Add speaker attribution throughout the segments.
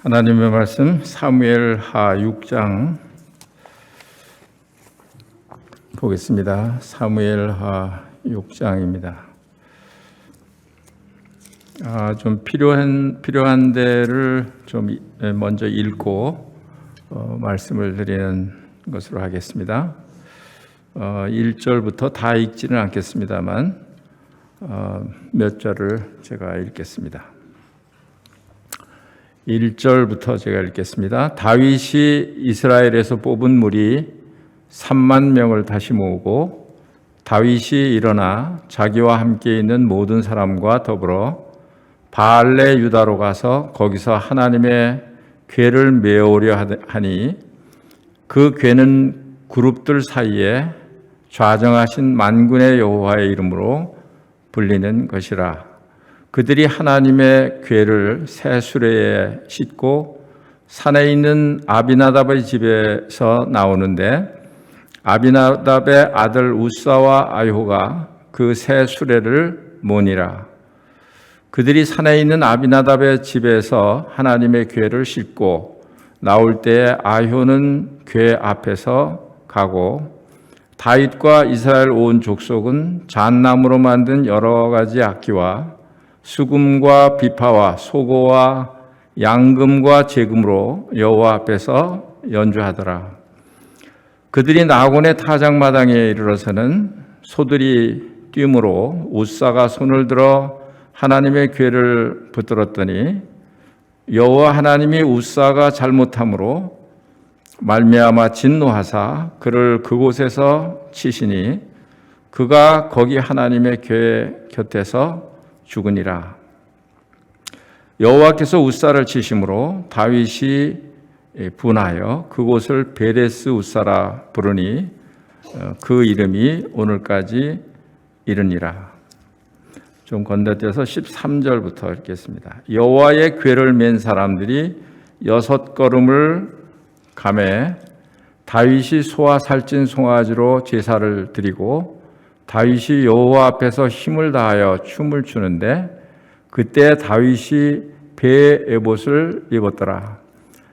Speaker 1: 하나님의 말씀 사무엘하 6장 보겠습니다. 사무엘하 6장입니다. 좀 필요한 데를 좀 먼저 읽고 말씀을 드리는 것으로 하겠습니다. 1절부터 다 읽지는 않겠습니다만 몇 절을 제가 읽겠습니다. 1절부터 제가 읽겠습니다. 다윗이 이스라엘에서 뽑은 무리 3만 명을 다시 모으고 다윗이 일어나 자기와 함께 있는 모든 사람과 더불어 바알레 유다로 가서 거기서 하나님의 궤를 메우려 하니 그 궤는 그룹들 사이에 좌정하신 만군의 여호와의 이름으로 불리는 것이라. 그들이 하나님의 궤를 새 수레에 싣고 산에 있는 아비나답의 집에서 나오는데 아비나답의 아들 우사와 아이호가 그 새 수레를 모니라. 그들이 산에 있는 아비나답의 집에서 하나님의 궤를 싣고 나올 때에 아이호는 궤 앞에서 가고 다윗과 이스라엘 온 족속은 잣나무로 만든 여러 가지 악기와 수금과 비파와 소고와 양금과 제금으로 여호와 앞에서 연주하더라. 그들이 나곤의 타작마당에 이르러서는 소들이 뛰므로 우사가 손을 들어 하나님의 궤를 붙들었더니 여호와 하나님이 우사가 잘못함으로 말미암아 진노하사 그를 그곳에서 치시니 그가 거기 하나님의 궤 곁에서 죽으니라. 여호와께서 우사를 치심으로 다윗이 분하여 그곳을 베레스 우사라 부르니 그 이름이 오늘까지 이르니라. 좀 건너뛰어서 13절부터 읽겠습니다. 여호와의 궤를 맨 사람들이 6걸음을 가매 다윗이 소와 살찐 송아지로 제사를 드리고 다윗이 여호와 앞에서 힘을 다하여 춤을 추는데 그때 다윗이 배 에봇을 입었더라.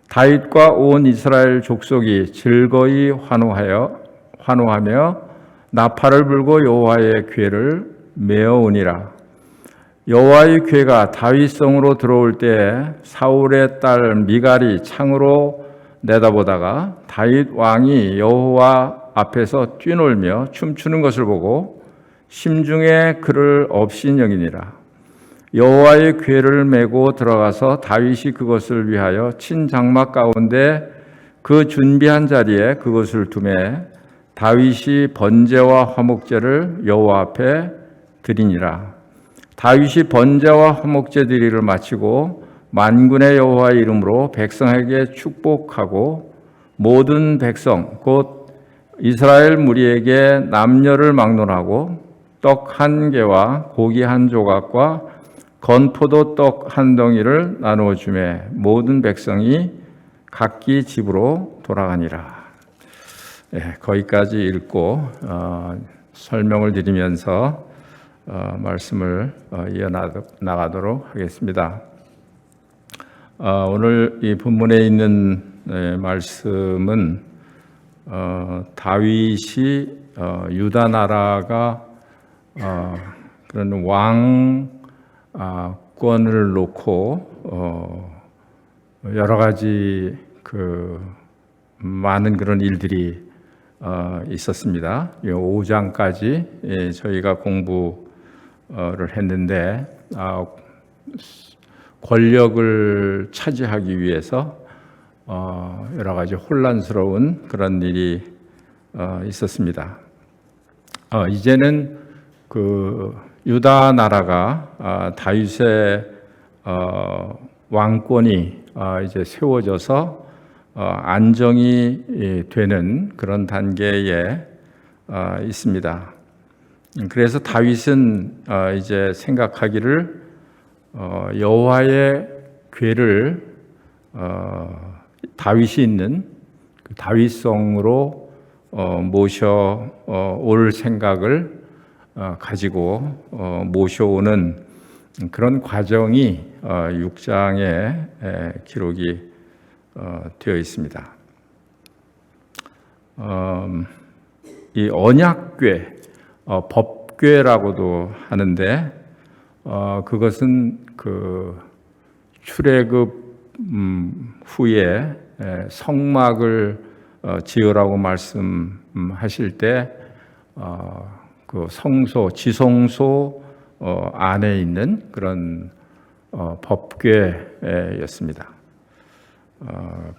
Speaker 1: 다윗과 온 이스라엘 족속이 즐거이 환호하며 나팔을 불고 여호와의 궤를 메어오니라. 여호와의 궤가 다윗성으로 들어올 때 사울의 딸 미갈이 창으로 내다보다가 다윗 왕이 여호와 앞에서 뛰놀며 춤추는 것을 보고 심중에 그를 업신여기니라. 여호와의 궤를 메고 들어가서 다윗이 그것을 위하여 친 장막 가운데 그 준비한 자리에 그것을 두매 다윗이 번제와 화목제를 여호와 앞에 드리니라. 다윗이 번제와 화목제 드리를 마치고 만군의 여호와의 이름으로 백성에게 축복하고 모든 백성 곧 이스라엘 무리에게 남녀를 막론하고 떡 한 개와 고기 한 조각과 건포도 떡 한 덩이를 나누어 주매 모든 백성이 각기 집으로 돌아가니라. 거기까지 읽고 설명을 드리면서 말씀을 이어나가도록 하겠습니다. 오늘 이 본문에 있는 말씀은 다윗이 유다 나라가 그런 왕권을 놓고 여러 가지 많은 그런 일들이 있었습니다. 5장까지 저희가 공부를 했는데 권력을 차지하기 위해서 여러 가지 혼란스러운 그런 일이 있었습니다. 이제는 유다 나라가 다윗의 왕권이 이제 세워져서 안정이 되는 그런 단계에 있습니다. 그래서 다윗은 이제 생각하기를 여호와의 궤를 다윗이 있는 다윗성으로 모셔 올 생각을 가지고 모셔오는 그런 과정이 6장에 기록이 되어 있습니다. 이 언약궤, 법궤라고도 하는데 그것은 그 출애굽 후에 성막을 지으라고 말씀하실 때 그 성소, 지성소 안에 있는 그런 법궤였습니다.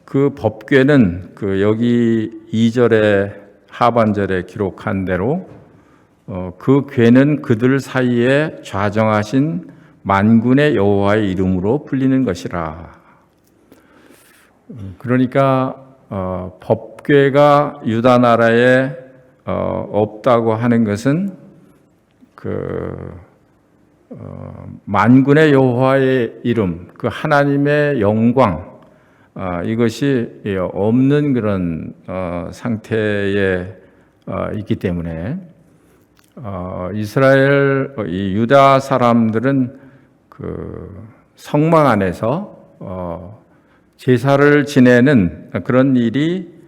Speaker 1: 그 법궤는 그 여기 2절에 하반절에 기록한 대로 그 궤는 그들 사이에 좌정하신 만군의 여호와의 이름으로 불리는 것이라. 그러니까 법궤가 유다 나라에 없다고 하는 것은 그 만군의 여호와의 이름, 그 하나님의 영광, 이것이 없는 그런 상태에 있기 때문에 이스라엘 유다 사람들은 그 성막 안에서 제사를 지내는 그런 일이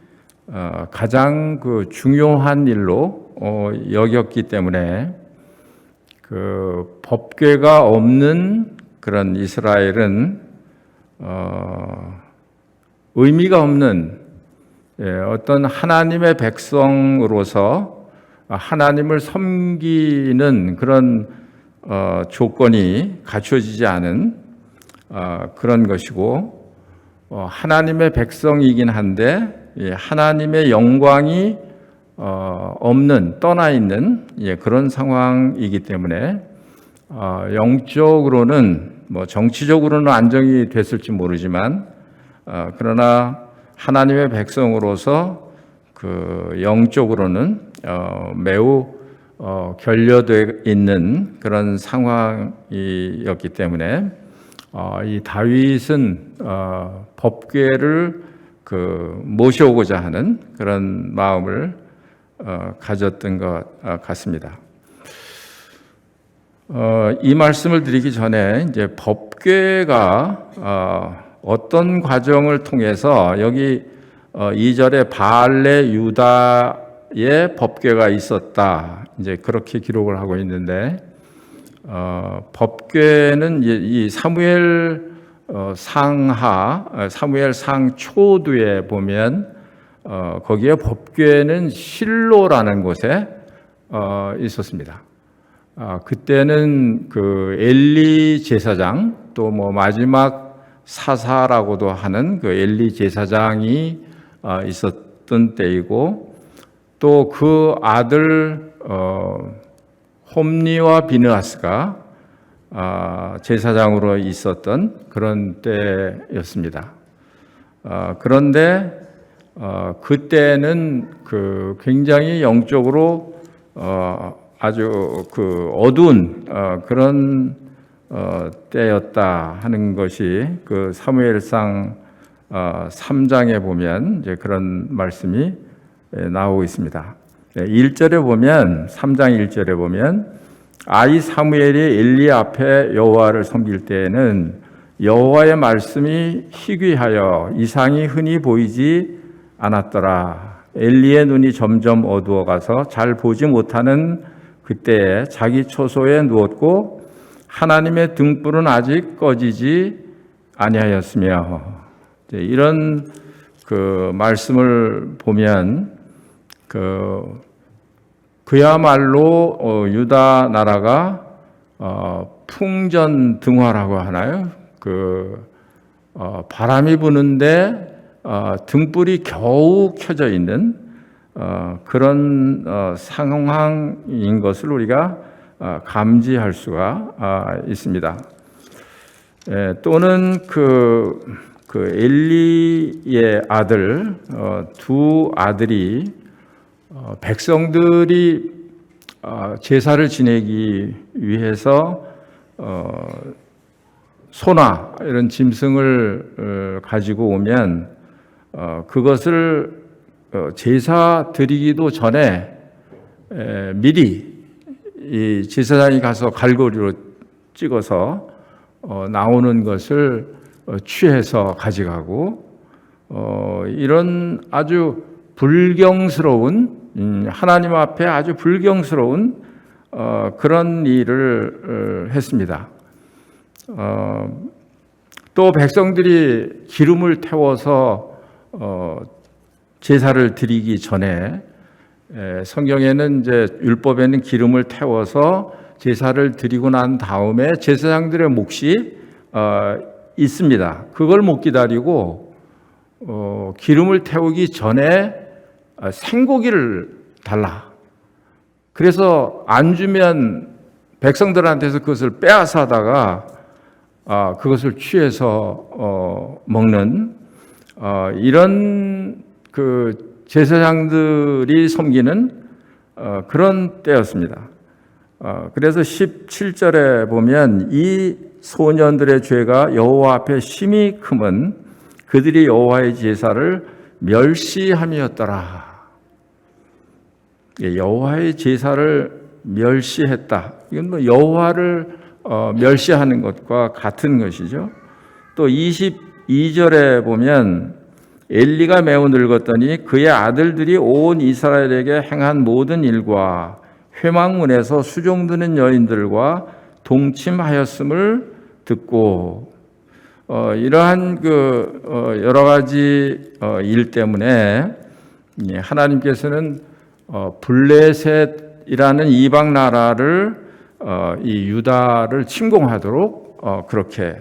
Speaker 1: 가장 그 중요한 일로 여겼기 때문에 그 법궤가 없는 그런 이스라엘은 의미가 없는 어떤 하나님의 백성으로서 하나님을 섬기는 그런 조건이 갖춰지지 않은 그런 것이고 하나님의 백성이긴 한데 하나님의 영광이 없는, 떠나 있는 그런 상황이기 때문에 영적으로는 뭐 정치적으로는 안정이 됐을지 모르지만 그러나 하나님의 백성으로서 그 영적으로는 매우 결여되어 있는 그런 상황이었기 때문에 이 다윗은 법궤를 그 모셔오고자 하는 그런 마음을 가졌던 것 같습니다. 이 말씀을 드리기 전에 이제 법궤가 어떤 과정을 통해서 여기 2절에 바알레 유다의 법궤가 있었다. 이제 그렇게 기록을 하고 있는데 법궤는 이 사무엘 상하, 사무엘 상초두에 보면 거기에 법궤는 실로라는 곳에 있었습니다. 그때는 그 엘리 제사장 또 뭐 마지막 사사라고도 하는 그 엘리 제사장이 있었던 때이고 또 그 아들 홈니와 비느하스가 제사장으로 있었던 그런 때였습니다. 그런데 그때는 그 굉장히 영적으로 아주 그 어두운 그런 때였다 하는 것이 그 사무엘상 3장에 보면 이제 그런 말씀이 나오고 있습니다. 1절에 보면 3장 1절에 보면 아이 사무엘이 엘리 앞에 여호와를 섬길 때에는 여호와의 말씀이 희귀하여 이상이 흔히 보이지 않았더라. 엘리의 눈이 점점 어두워가서 잘 보지 못하는 그때에 자기 초소에 누웠고 하나님의 등불은 아직 꺼지지 아니하였으며 이런 그 말씀을 보면 그야말로 유다 나라가 풍전등화라고 하나요? 바람이 부는데 등불이 겨우 켜져 있는 그런 상황인 것을 우리가 감지할 수가 있습니다. 또는 그 엘리의 아들 두 아들이 백성들이 제사를 지내기 위해서 소나 이런 짐승을 가지고 오면 그것을 제사 드리기도 전에 미리 이 제사장이 가서 갈고리로 찍어서 나오는 것을 취해서 가져가고 이런 아주 불경스러운 하나님 앞에 아주 불경스러운 그런 일을 했습니다. 또 백성들이 기름을 태워서 제사를 드리기 전에 성경에는 이제 율법에는 기름을 태워서 제사를 드리고 난 다음에 제사장들의 몫이 있습니다. 그걸 못 기다리고 기름을 태우기 전에 생고기를 달라. 그래서 안 주면 백성들한테서 그것을 빼앗아다가 그것을 취해서 먹는 이런 그 제사장들이 섬기는 그런 때였습니다. 그래서 17절에 보면 이 소년들의 죄가 여호와 앞에 심히 크면 그들이 여호와의 제사를 멸시함이었더라. 여호와의 제사를 멸시했다. 이건 뭐 여호와를 멸시하는 것과 같은 것이죠. 또 22절에 보면 엘리가 매우 늙었더니 그의 아들들이 온 이스라엘에게 행한 모든 일과 회막문에서 수종드는 여인들과 동침하였음을 듣고 이러한 그 여러 가지 일 때문에 하나님께서는 블레셋이라는 이방 나라를 이 유다를 침공하도록 그렇게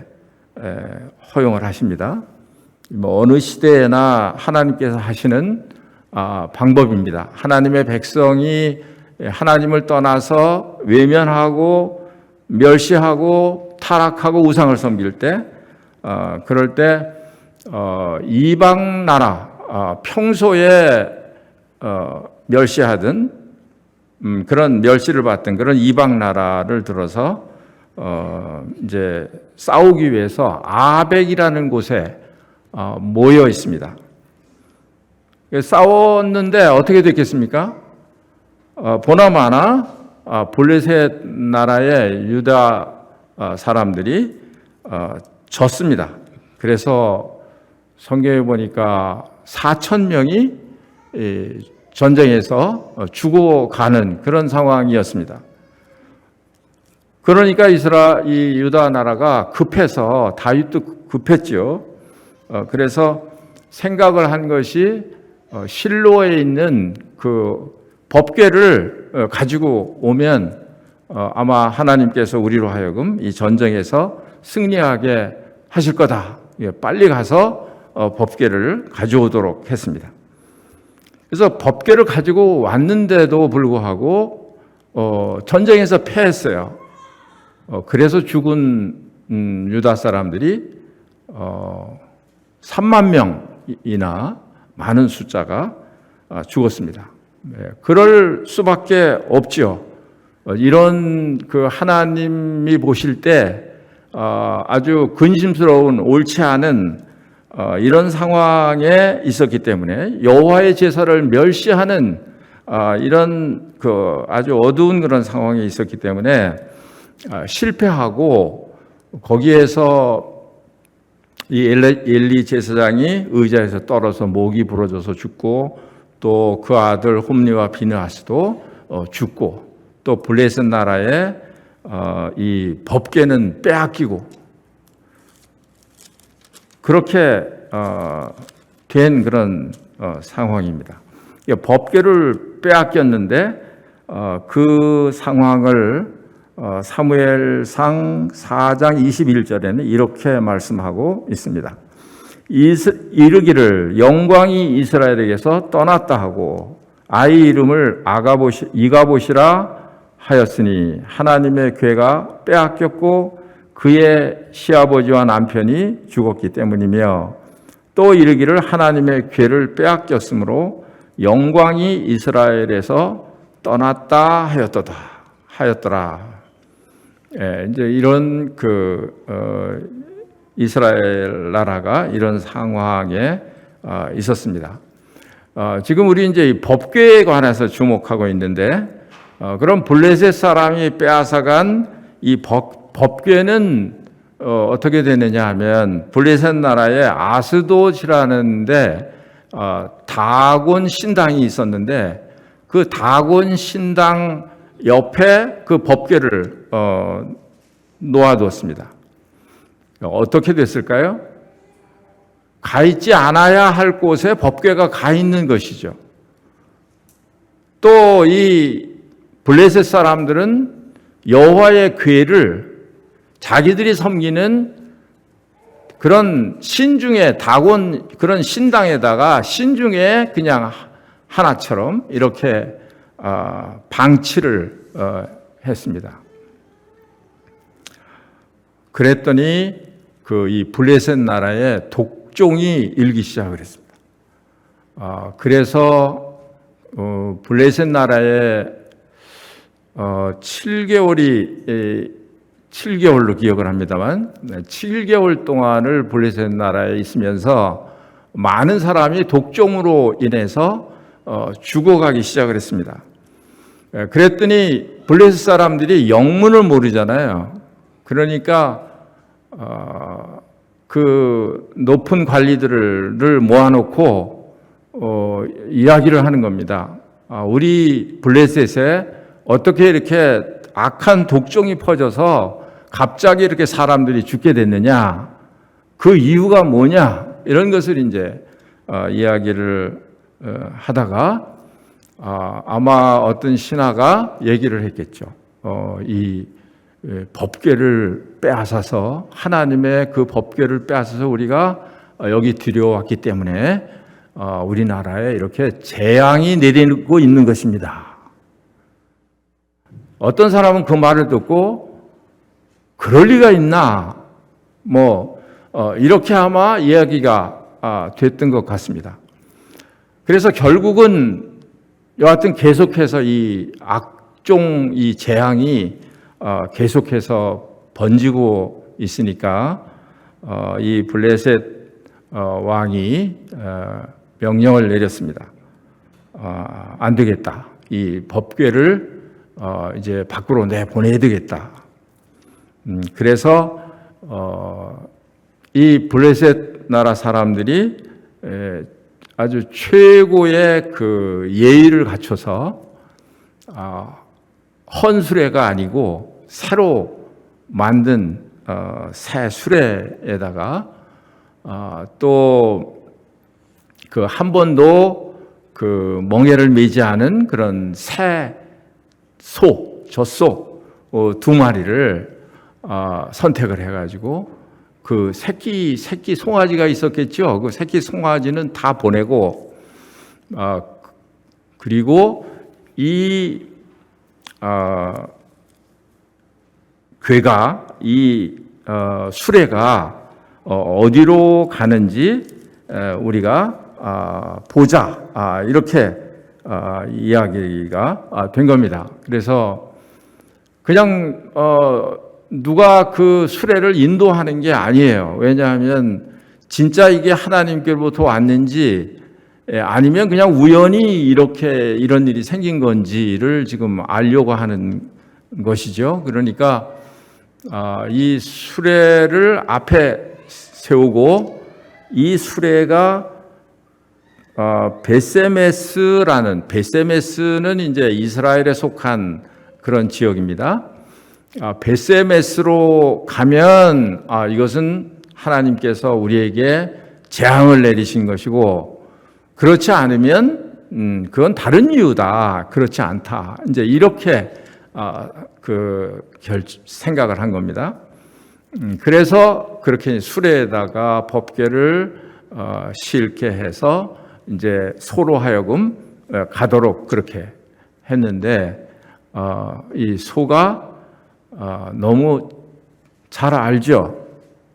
Speaker 1: 허용을 하십니다. 뭐 어느 시대에나 하나님께서 하시는 방법입니다. 하나님의 백성이 하나님을 떠나서 외면하고 멸시하고 타락하고 우상을 섬길 때 그럴 때 이방 나라 평소에 멸시하던 그런 멸시를 받던 그런 이방 나라를 들어서 이제 싸우기 위해서 아벡이라는 곳에 모여 있습니다. 싸웠는데 어떻게 됐겠습니까? 보나마나 블레셋 나라의 유다 사람들이 졌습니다. 그래서 성경에 보니까 4,000명이 전쟁에서 죽어가는 그런 상황이었습니다. 그러니까 이 유다 나라가 급해서 다윗도 급했죠. 그래서 생각을 한 것이 실로에 있는 그 법궤를 가지고 오면 아마 하나님께서 우리로 하여금 이 전쟁에서 승리하게 하실 거다. 빨리 가서 법궤를 가져오도록 했습니다. 그래서 법궤를 가지고 왔는데도 불구하고 전쟁에서 패했어요. 그래서 죽은 유다 사람들이 3만 명이나 많은 숫자가 죽었습니다. 그럴 수밖에 없죠. 이런 그 하나님이 보실 때 아주 근심스러운 옳지 않은 이런 상황에 있었기 때문에 여호와의 제사를 멸시하는 이런 그 아주 어두운 그런 상황에 있었기 때문에 실패하고 거기에서 이 엘리 제사장이 의자에서 떨어져 목이 부러져서 죽고 또 그 아들 홈리와 비느하스도 죽고 또 블레셋 나라의 이 법궤는 빼앗기고 그렇게 된 그런 상황입니다. 법궤를 빼앗겼는데 그 상황을 사무엘상 4장 21절에는 이렇게 말씀하고 있습니다. 이르기를 영광이 이스라엘에게서 떠났다 하고 아이 이름을 이가봇이라 하였으니 하나님의 궤가 빼앗겼고 그의 시아버지와 남편이 죽었기 때문이며 또 이르기를 하나님의 궤를 빼앗겼으므로 영광이 이스라엘에서 떠났다 하였더라. 이제 이런 이스라엘 나라가 이런 상황에 있었습니다. 지금 우리 이제 이 법궤에 관해서 주목하고 있는데, 그럼 블레셋 사람이 빼앗아간 이 법궤는 어떻게 되느냐 하면 블레셋 나라에 아스돗이라는데 다곤 신당이 있었는데 그 다곤 신당 옆에 그 법궤를 놓아두었습니다. 어떻게 됐을까요? 가 있지 않아야 할 곳에 법궤가 가 있는 것이죠. 또 이 블레셋 사람들은 여호와의 궤를 자기들이 섬기는 그런 신중에 다곤 그런 신당에다가 신중에 그냥 하나처럼 이렇게 방치를 했습니다. 그랬더니 이 블레셋 나라에 독종이 일기 시작을 했습니다. 그래서 블레셋 나라에 7개월로 기억을 합니다만 7개월 동안을 블레셋 나라에 있으면서 많은 사람이 독종으로 인해서 죽어가기 시작을 했습니다. 그랬더니 블레셋 사람들이 영문을 모르잖아요. 그러니까 그 높은 관리들을 모아놓고 이야기를 하는 겁니다. 우리 블레셋에 어떻게 이렇게 악한 독종이 퍼져서 갑자기 이렇게 사람들이 죽게 됐느냐? 그 이유가 뭐냐? 이런 것을 이제 이야기를 하다가 아마 어떤 신하가 얘기를 했겠죠. 이 법궤를 빼앗아서 하나님의 그 법궤를 빼앗아서 우리가 여기 들여왔기 때문에 우리나라에 이렇게 재앙이 내리고 있는 것입니다. 어떤 사람은 그 말을 듣고 그럴 리가 있나? 이렇게 아마 이야기가 됐던 것 같습니다. 그래서 결국은 여하튼 계속해서 이 악종 이 재앙이 계속해서 번지고 있으니까 이 블레셋 왕이 명령을 내렸습니다. 안 되겠다. 이 법궤를 이제 밖으로 내보내야 되겠다. 그래서 이 블레셋 나라 사람들이 아주 최고의 그 예의를 갖춰서 헌수레가 아니고 새로 만든 새 수레에다가 또 그 한 번도 그 멍에를 매지 않은 그런 새 젖소 2마리를 선택을 해가지고 그 새끼 송아지가 있었겠죠. 그 새끼 송아지는 다 보내고 그리고 이 궤가 이 수레가 어디로 가는지 우리가 보자 이렇게 이야기가 된 겁니다. 그래서 그냥 누가 그 수레를 인도하는 게 아니에요. 왜냐하면 진짜 이게 하나님께로부터 왔는지 아니면 그냥 우연히 이렇게 이런 일이 생긴 건지를 지금 알려고 하는 것이죠. 그러니까 이 수레를 앞에 세우고 이 수레가 베세메스는 이제 이스라엘에 속한 그런 지역입니다. 베세메스로 가면 이것은 하나님께서 우리에게 재앙을 내리신 것이고 그렇지 않으면 그건 다른 이유다. 그렇지 않다. 이제 이렇게 생각을 한 겁니다. 그래서 그렇게 수레에다가 법궤를 싣게 해서 이제 소로 하여금 가도록 그렇게 했는데 이 소가 너무 잘 알죠.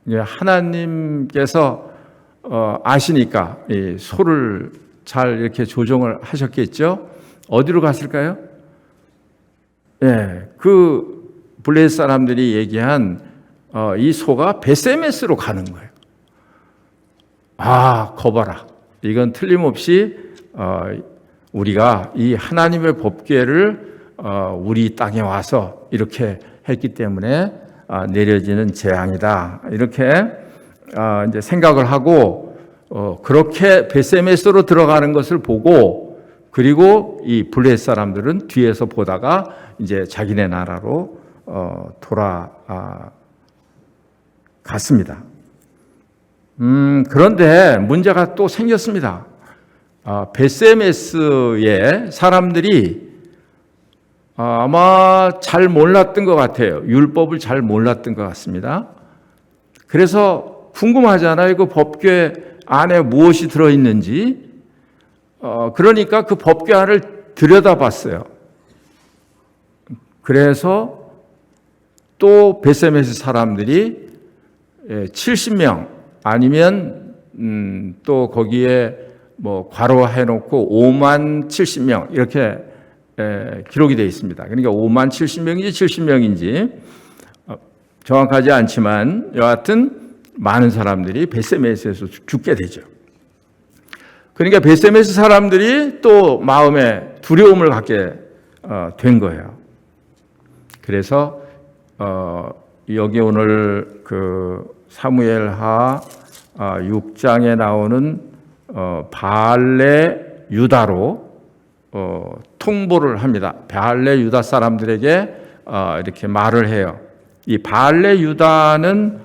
Speaker 1: 하나님께서 아시니까 이 소를 잘 이렇게 조종을 하셨겠죠. 어디로 갔을까요? 그 블레셋 사람들이 얘기한 이 소가 베세메스로 가는 거예요. 거봐라. 이건 틀림없이 우리가 이 하나님의 법궤를 우리 땅에 와서 이렇게 했기 때문에 내려지는 재앙이다. 이렇게 이제 생각을 하고 그렇게 베세메스로 들어가는 것을 보고 그리고 이 블레셋 사람들은 뒤에서 보다가 이제 자기네 나라로 돌아갔습니다. 그런데 문제가 또 생겼습니다. 베세메스의 사람들이 아마 잘 몰랐던 것 같아요. 율법을 잘 몰랐던 것 같습니다. 그래서 궁금하잖아요. 그 법궤 안에 무엇이 들어있는지. 그러니까 그 법궤 안을 들여다봤어요. 그래서 또 베세메스 사람들이 70명 아니면 또 거기에 뭐 괄호해놓고 5만 70명 이렇게 기록이 되어 있습니다. 그러니까 5만 70명인지 70명인지 정확하지 않지만 여하튼 많은 사람들이 베세메스에서 죽게 되죠. 그러니까 베세메스 사람들이 또 마음에 두려움을 갖게 된 거예요. 그래서 여기 오늘 그 사무엘하 6장에 나오는 바알레 유다로 통보를 합니다. 바알레 유다 사람들에게 이렇게 말을 해요. 이 바알레 유다는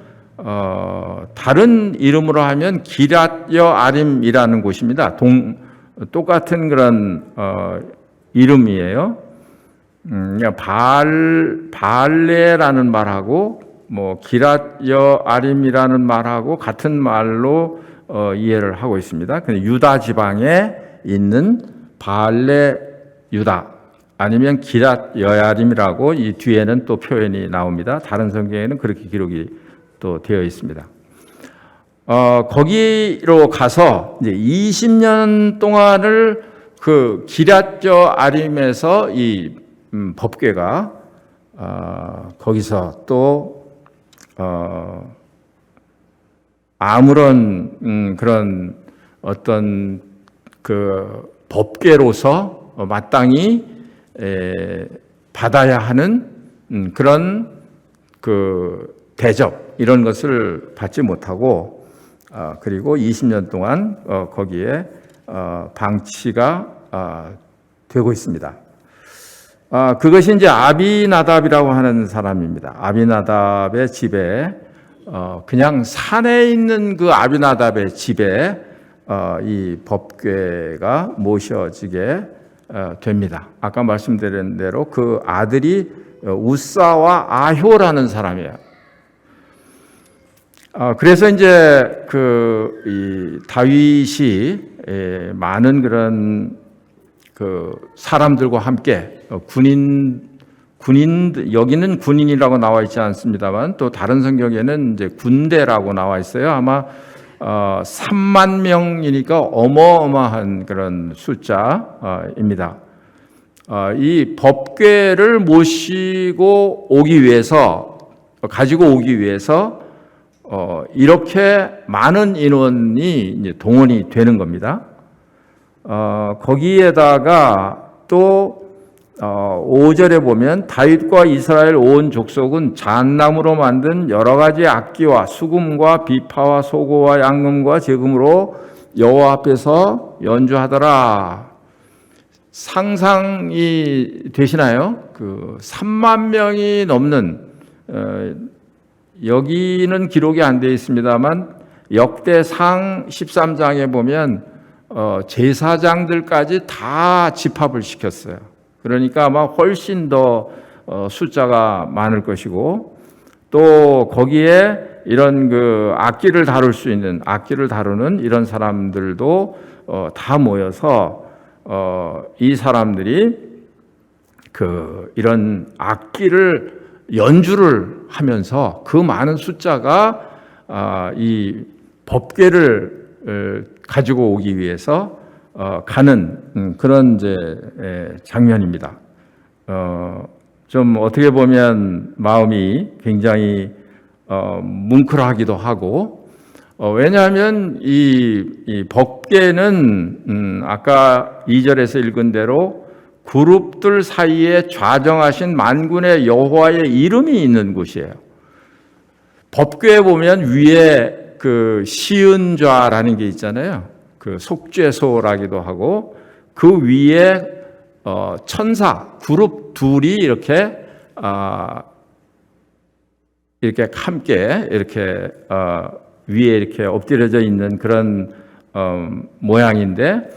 Speaker 1: 다른 이름으로 하면 기랏여 아림이라는 곳입니다. 똑같은 그런 이름이에요. 바알레라는 말하고 뭐 기랏여 아림이라는 말하고 같은 말로 이해를 하고 있습니다. 근데 유다 지방에 있는 바알레 유다 아니면 기랏 여야림이라고 이 뒤에는 또 표현이 나옵니다. 다른 성경에는 그렇게 기록이 또 되어 있습니다. 거기로 가서 이제 20년 동안을 그 기랏여 아림에서 이 법궤가 거기서 또 아무런 그런 어떤 그 법궤로서 마땅히 받아야 하는 그런 그 대접 이런 것을 받지 못하고 그리고 20년 동안 거기에 방치가 되고 있습니다. 그것이 이제 아비나답이라고 하는 사람입니다. 아비나답의 집에 그냥 산에 있는 그 아비나답의 집에 이 법궤가 모셔지게 됩니다. 아까 말씀드린 대로 그 아들이 우사와 아효라는 사람이에요. 그래서 이제 이 다윗이 많은 그런 그 사람들과 함께 군인 여기는 군인이라고 나와 있지 않습니다만 또 다른 성경에는 이제 군대라고 나와 있어요. 아마 3만 명이니까 어마어마한 그런 숫자입니다. 이 법궤를 모시고 오기 위해서 가지고 오기 위해서 이렇게 많은 인원이 이제 동원이 되는 겁니다. 거기에다가 또 5절에 보면 다윗과 이스라엘 온 족속은 잣나무로 만든 여러 가지 악기와 수금과 비파와 소고와 양금과 제금으로 여호와 앞에서 연주하더라. 상상이 되시나요? 그 3만 명이 넘는 여기는 기록이 안 되어 있습니다만 역대상 13장에 보면 제사장들까지 다 집합을 시켰어요. 그러니까 아마 훨씬 더 숫자가 많을 것이고 또 거기에 이런 그 악기를 다루는 이런 사람들도 다 모여서 이 사람들이 그 이런 악기를 연주를 하면서 그 많은 숫자가 이 법궤를 가지고 오기 위해서 가는 그런 이제 장면입니다. 좀 어떻게 보면 마음이 굉장히 뭉클하기도 하고 왜냐하면 이 법궤는 아까 2절에서 읽은 대로 그룹들 사이에 좌정하신 만군의 여호와의 이름이 있는 곳이에요. 법궤에 보면 위에 그 시은좌라는 게 있잖아요. 그 속죄소라기도 하고 그 위에 천사 그룹 둘이 이렇게 함께 이렇게 위에 이렇게 엎드려져 있는 그런 모양인데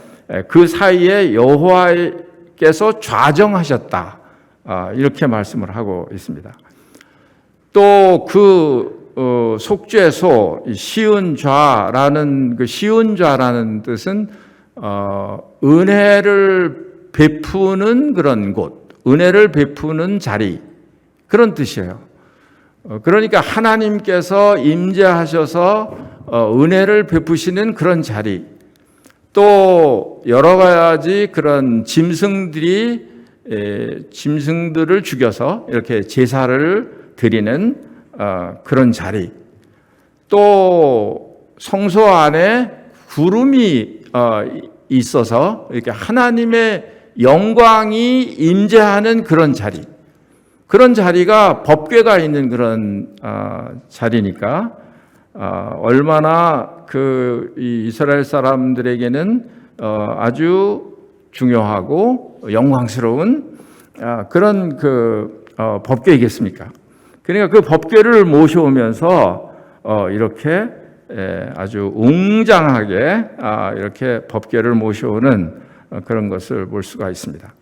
Speaker 1: 그 사이에 여호와께서 좌정하셨다 이렇게 말씀을 하고 있습니다. 또 그 속죄소 시은좌라는 그 시은좌라는 뜻은 은혜를 베푸는 그런 곳, 은혜를 베푸는 자리 그런 뜻이에요. 그러니까 하나님께서 임재하셔서 은혜를 베푸시는 그런 자리, 또 여러 가지 그런 짐승들을 죽여서 이렇게 제사를 드리는 그런 자리, 또 성소 안에 구름이 있어서 이렇게 하나님의 영광이 임재하는 그런 자리, 그런 자리가 법궤가 있는 그런 자리니까 얼마나 그 이스라엘 사람들에게는 아주 중요하고 영광스러운 그런 그 법궤이겠습니까? 그러니까 그 법궤를 모셔오면서 이렇게 아주 웅장하게 이렇게 법궤를 모셔오는 그런 것을 볼 수가 있습니다.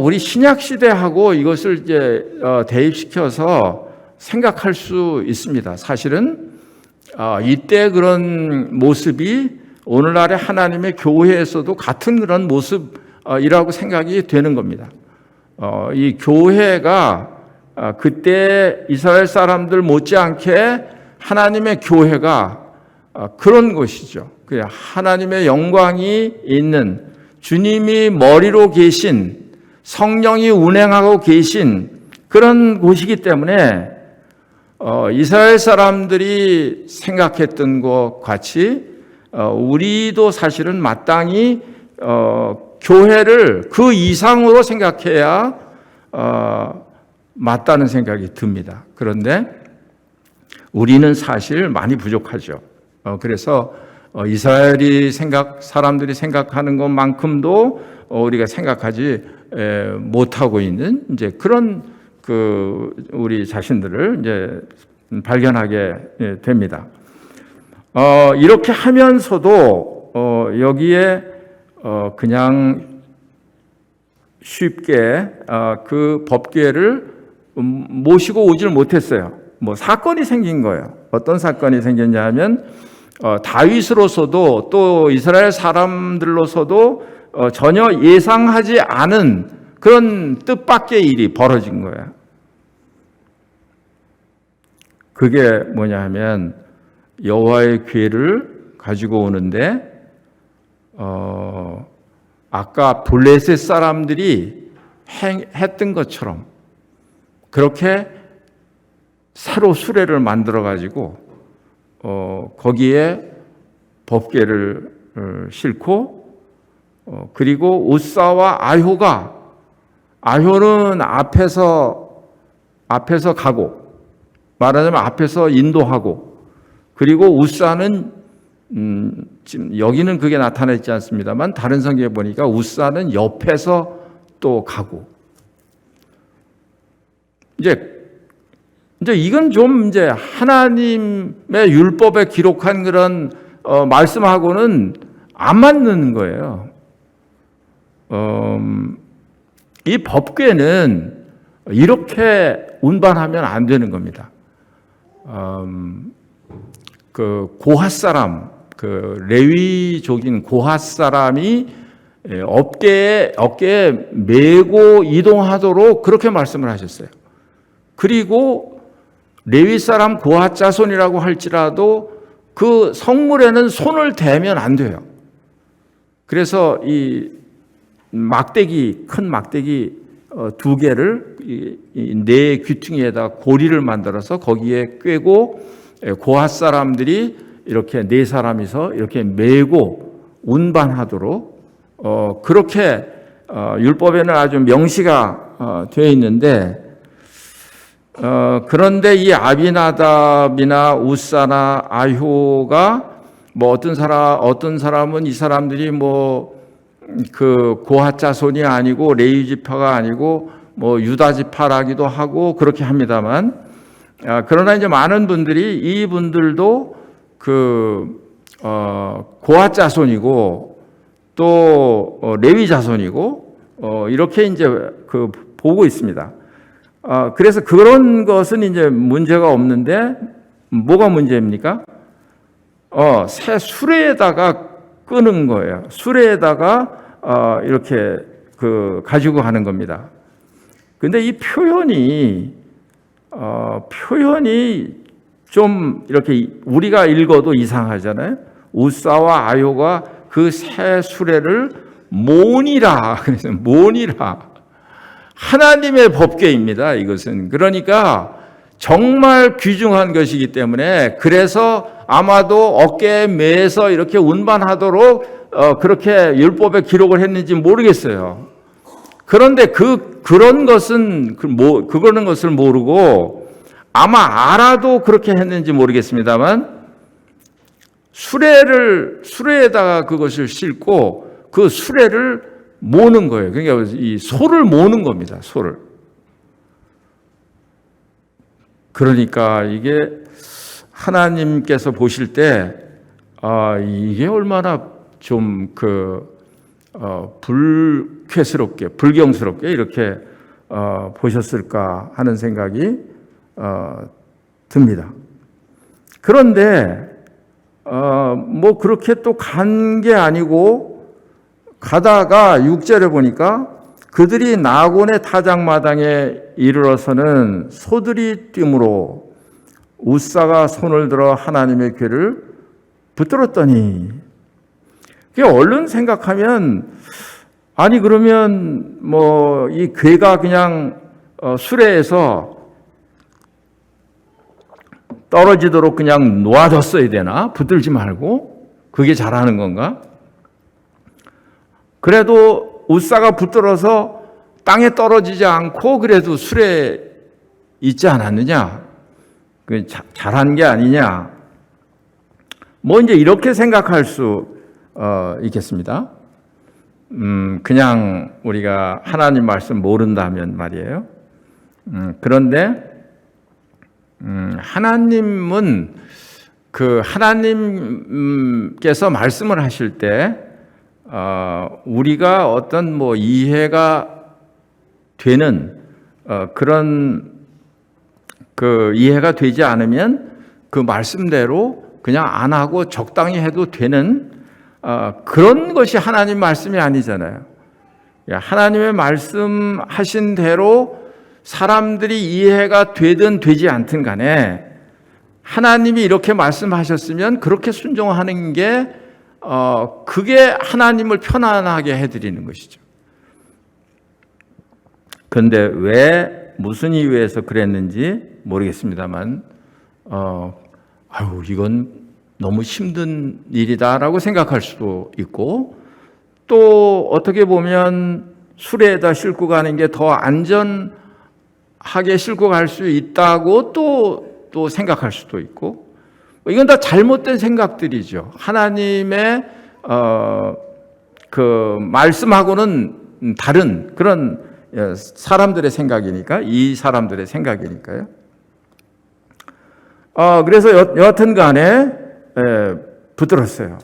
Speaker 1: 우리 신약 시대하고 이것을 이제 대입시켜서 생각할 수 있습니다. 사실은 이때 그런 모습이 오늘날의 하나님의 교회에서도 같은 그런 모습이라고 생각이 되는 겁니다. 이 교회가 그때 이스라엘 사람들 못지않게 하나님의 교회가 그런 것이죠. 하나님의 영광이 있는 주님이 머리로 계신 성령이 운행하고 계신 그런 곳이기 때문에 이스라엘 사람들이 생각했던 것 같이 우리도 사실은 마땅히 교회를 그 이상으로 생각해야 맞다는 생각이 듭니다. 그런데 우리는 사실 많이 부족하죠. 그래서 이스라엘이 사람들이 생각하는 것만큼도 우리가 생각하지 못하고 있는 이제 그런 우리 자신들을 이제 발견하게 됩니다. 이렇게 하면서도 여기에 그냥 쉽게 그 법궤를 모시고 오질 못했어요. 사건이 생긴 거예요. 어떤 사건이 생겼냐 하면 다윗으로서도 또 이스라엘 사람들로서도 전혀 예상하지 않은 그런 뜻밖의 일이 벌어진 거예요. 그게 뭐냐 하면 여호와의 궤를 가지고 오는데 아까 블레셋 사람들이 했던 것처럼 그렇게 새로 수레를 만들어 가지고 거기에 법궤를 싣고 그리고 우사와 아효는 앞에서 가고 말하자면 앞에서 인도하고 그리고 우사는 지금 여기는 그게 나타나 있지 않습니다만 다른 성경에 보니까 우사는 옆에서 또 가고 이제 이건 좀 이제 하나님의 율법에 기록한 그런 말씀하고는 안 맞는 거예요. 이 법궤는 이렇게 운반하면 안 되는 겁니다. 그 고핫 사람, 그 레위족인 고핫 사람이 어깨에 메고 이동하도록 그렇게 말씀을 하셨어요. 그리고 레위 사람 고핫 자손이라고 할지라도 그 성물에는 손을 대면 안 돼요. 그래서 이 큰 막대기 2개를 네 귀퉁이에다 고리를 만들어서 거기에 꿰고 고핫 사람들이 이렇게 4사람이서 이렇게 메고 운반하도록 그렇게 율법에는 아주 명시가 되어 있는데 그런데 이 아비나답이나 우사나 아효가 뭐 어떤 사람은 이 사람들이 뭐 그 고핫 자손이 아니고 레위 지파가 아니고 뭐 유다 지파라기도 하고 그렇게 합니다만, 그러나 이제 많은 분들이 이분들도 고핫 자손이고 또 레위 자손이고 이렇게 이제 보고 있습니다. 그래서 그런 것은 이제 문제가 없는데 뭐가 문제입니까? 새 수레에다가 끄는 거예요. 수레에다가 이렇게 가지고 가는 겁니다. 근데 이 표현이 좀 이렇게 우리가 읽어도 이상하잖아요. 우사와 아효가 그 새 수레를 모으니라. 그래서 모으니라. 하나님의 법궤입니다. 이것은. 그러니까 정말 귀중한 것이기 때문에, 그래서 아마도 어깨에 매서 이렇게 운반하도록 그렇게 율법에 기록을 했는지 모르겠어요. 그런데 그런 것은 그거는 것을 모르고 아마 알아도 그렇게 했는지 모르겠습니다만, 수레에다가 그것을 싣고 그 수레를 모는 거예요. 그러니까 이 소를 모는 겁니다. 소를. 그러니까 이게 하나님께서 보실 때 이게 얼마나 좀 불경스럽게 이렇게 보셨을까 하는 생각이 듭니다. 그런데 뭐 그렇게 또 간 게 아니고 가다가 6절에 보니까 그들이 나곤의 타작마당에 이르러서는 소들이 뛰므로 우사가 손을 들어 하나님의 궤를 붙들었더니, 얼른 생각하면 아니 그러면 뭐 이 궤가 그냥 수레에서 떨어지도록 그냥 놓아줬어야 되나? 붙들지 말고? 그게 잘하는 건가? 그래도 우사가 붙들어서 땅에 떨어지지 않고 그래도 수레에 있지 않았느냐? 잘한 게 아니냐? 뭐 이제 이렇게 생각할 수 있겠습니다. 그냥 우리가 하나님 말씀 모른다면 말이에요. 그런데 하나님은 하나님께서 말씀을 하실 때 우리가 어떤 뭐 이해가 되는 그런 이해가 되지 않으면 그 말씀대로 그냥 안 하고 적당히 해도 되는 그런 것이 하나님 말씀이 아니잖아요. 하나님의 말씀하신 대로 사람들이 이해가 되든 되지 않든 간에 하나님이 이렇게 말씀하셨으면 그렇게 순종하는 게 그게 하나님을 편안하게 해드리는 것이죠. 그런데 왜 무슨 이유에서 그랬는지 모르겠습니다만 이건 너무 힘든 일이다라고 생각할 수도 있고, 또 어떻게 보면 수레에다 싣고 가는 게 더 안전하게 싣고 갈 수 있다고 또 생각할 수도 있고, 이건 다 잘못된 생각들이죠. 하나님의 말씀하고는 다른 그런 사람들의 생각이니까, 이 사람들의 생각이니까요. 그래서 여하튼 간에 붙들었어요.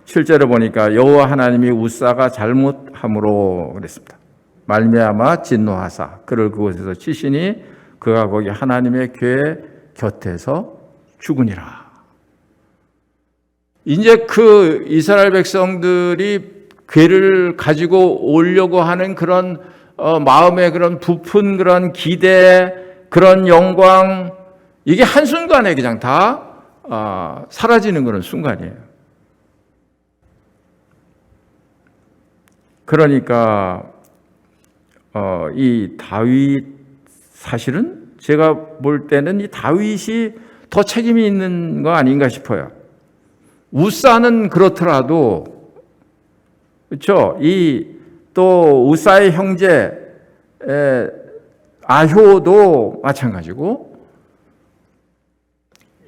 Speaker 1: 실제로 보니까 여호와 하나님이 우사가 잘못함으로 그랬습니다. 말미암아 진노하사 그를 그곳에서 치시니 그가 거기 하나님의 궤 곁에서 죽으니라. 이제 이스라엘 백성들이 궤를 가지고 오려고 하는 그런 마음의 그런 부푼 그런 기대, 그런 영광, 이게 한순간에 그냥 다 사라지는 그런 순간이에요. 그러니까 이 다윗, 사실은 제가 볼 때는 이 다윗이 더 책임이 있는 거 아닌가 싶어요. 우사는 그렇더라도, 그렇죠? 또 우사의 형제 아효도 마찬가지고,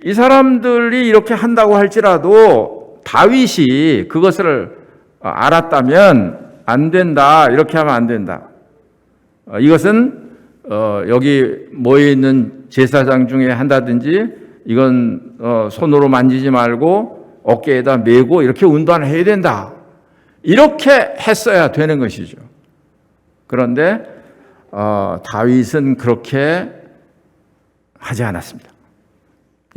Speaker 1: 이 사람들이 이렇게 한다고 할지라도 다윗이 그것을 알았다면 안 된다, 이렇게 하면 안 된다. 이것은 여기 모여 있는 제사장 중에 한다든지 이건 손으로 만지지 말고 어깨에다 메고 이렇게 운동을 해야 된다, 이렇게 했어야 되는 것이죠. 그런데 다윗은 그렇게 하지 않았습니다.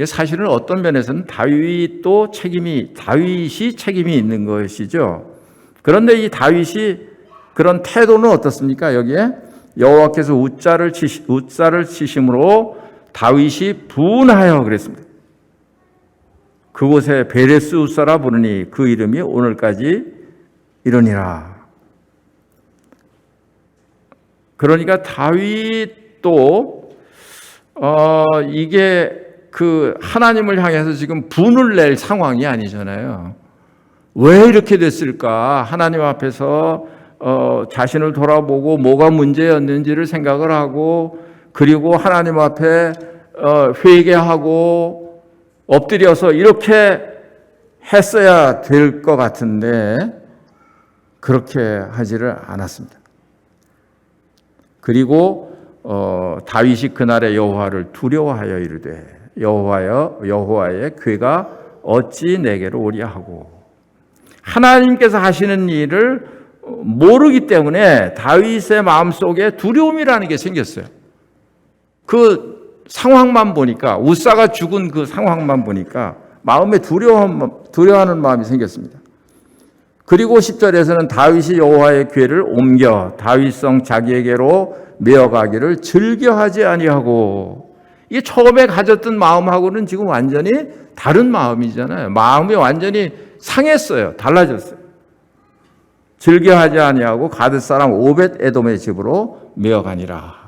Speaker 1: 사실은 어떤 면에서는 다윗이 책임이 있는 것이죠. 그런데 이 다윗이 그런 태도는 어떻습니까? 여기에 여호와께서 웃자를 치심으로 다윗이 분하여 그랬습니다. 그곳에 베레스 웃사라 부르니 그 이름이 오늘까지 이르니라. 그러니까 다윗도 이게 그 하나님을 향해서 지금 분을 낼 상황이 아니잖아요. 왜 이렇게 됐을까? 하나님 앞에서 자신을 돌아보고 뭐가 문제였는지를 생각을 하고, 그리고 하나님 앞에 회개하고 엎드려서 이렇게 했어야 될 것 같은데 그렇게 하지를 않았습니다. 그리고 다윗이 그날의 여호와를 두려워하여 이르되 여호와의 궤가 어찌 내게로 오랴 하고, 하나님께서 하시는 일을 모르기 때문에 다윗의 마음속에 두려움이라는 게 생겼어요. 그 상황만 보니까, 웃사가 죽은 그 상황만 보니까 마음에 두려워하는 마음이 생겼습니다. 그리고 10절에서는 다윗이 여호와의 궤를 옮겨 다윗성 자기에게로 메어가기를 즐겨하지 아니하고, 이게 처음에 가졌던 마음하고는 지금 완전히 다른 마음이잖아요. 마음이 완전히 상했어요. 달라졌어요. 즐겨하지 아니하고 가드 사람 오벳 에돔의 집으로 메어가니라.